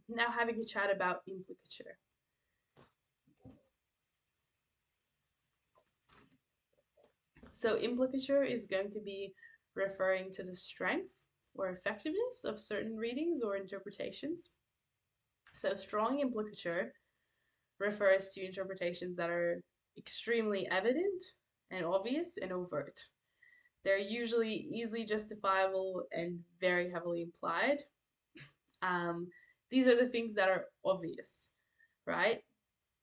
Now having a chat about implicature. So implicature is going to be referring to the strength or effectiveness of certain readings or interpretations. So strong implicature refers to interpretations that are extremely evident and obvious and overt. They're usually easily justifiable and very heavily implied. Um, these are the things that are obvious, right?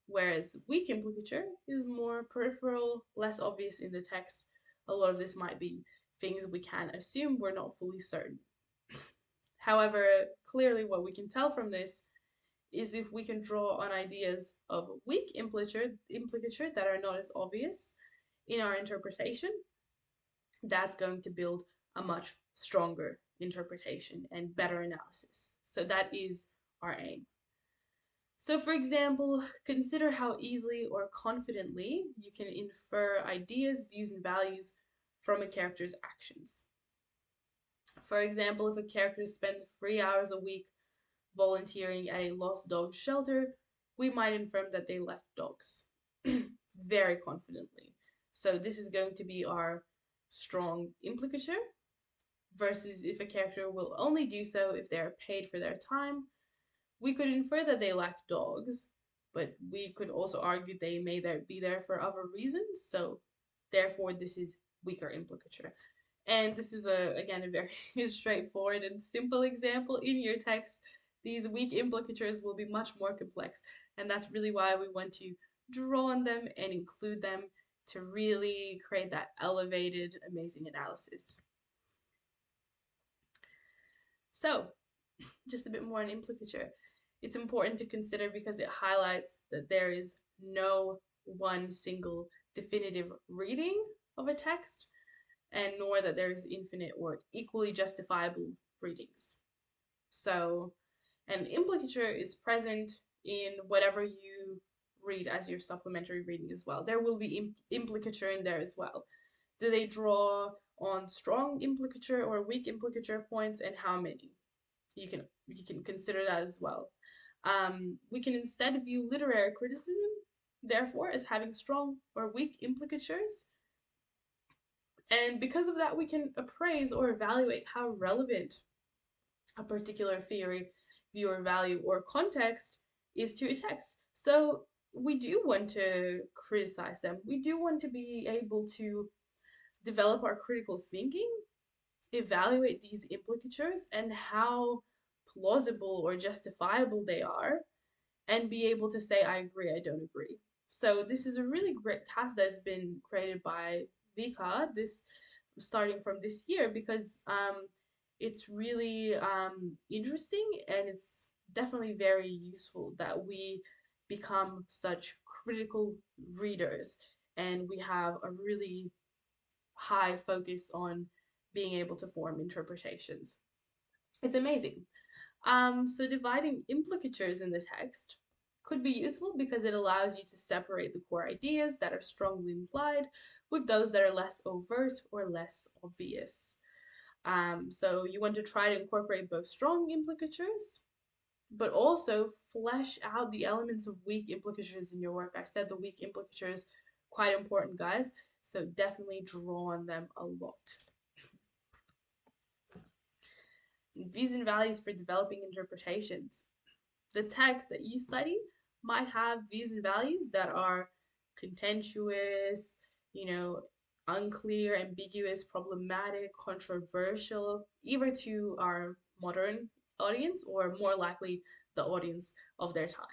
Whereas weak implicature is more peripheral, less obvious in the text. A lot of this might be things we can assume we're not fully certain. However, clearly what we can tell from this is if we can draw on ideas of weak implicature that are not as obvious in our interpretation, that's going to build a much stronger interpretation and better analysis. So that is our aim. So, for example, consider how easily or confidently you can infer ideas, views, and values from a character's actions. For example, if a character spends 3 hours a week volunteering at a lost dog shelter, we might infer that they like dogs very confidently. So, this is going to be our strong implicature versus if a character will only do so if they are paid for their time. We could infer that they lack dogs, but we could also argue they may be there for other reasons, so therefore this is weaker implicature. And this is again a very straightforward and simple example in your text. These weak implicatures will be much more complex, and that's really why we want to draw on them and include them to really create that elevated, amazing analysis. So, just a bit more on implicature. It's important to consider because it highlights that there is no one single definitive reading of a text, and nor that there is infinite or equally justifiable readings. So, an implicature is present in whatever you read as your supplementary reading as well. There will be implicature in there as well. Do they draw on strong implicature or weak implicature points, and how many? You can consider that as well. We can instead view literary criticism, therefore, as having strong or weak implicatures, and because of that, we can appraise or evaluate how relevant a particular theory, view, or value or context is to a text. So we do want to criticize them. We do want to be able to develop our critical thinking, evaluate these implicatures and how plausible or justifiable they are, and be able to say, I agree, I don't agree. So this is a really great task that's been created by Vika, this starting from this year, because it's really interesting and it's definitely very useful that we become such critical readers and we have a really high focus on being able to form interpretations. It's amazing. So dividing implicatures in the text could be useful because it allows you to separate the core ideas that are strongly implied with those that are less overt or less obvious. So you want to try to incorporate both strong implicatures, but also flesh out the elements of weak implicatures in your work. I said the weak implicatures quite important, guys. So definitely draw on them a lot. Views and values for developing interpretations. The text that you study might have views and values that are contentious, you know, unclear, ambiguous, problematic, controversial, either to our modern audience or more likely the audience of their time.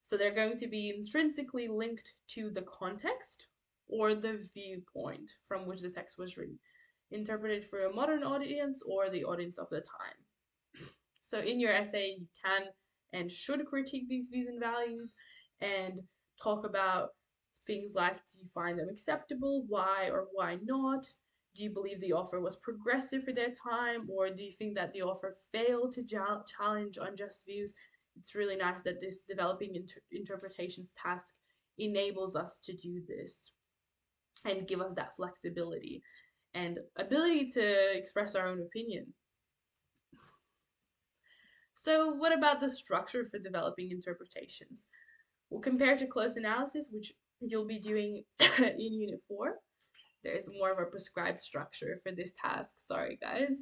So they're going to be intrinsically linked to the context or the viewpoint from which the text was written, interpreted for a modern audience or the audience of the time. So in your essay, you can and should critique these views and values and talk about things like, do you find them acceptable? Why or why not? Do you believe the author was progressive for their time? Or do you think that the author failed to challenge unjust views? It's really nice that this developing interpretations task enables us to do this and give us that flexibility and ability to express our own opinion. So what about the structure for developing interpretations? Well, compared to close analysis, which you'll be doing in Unit 4, there's more of a prescribed structure for this task. Sorry, guys.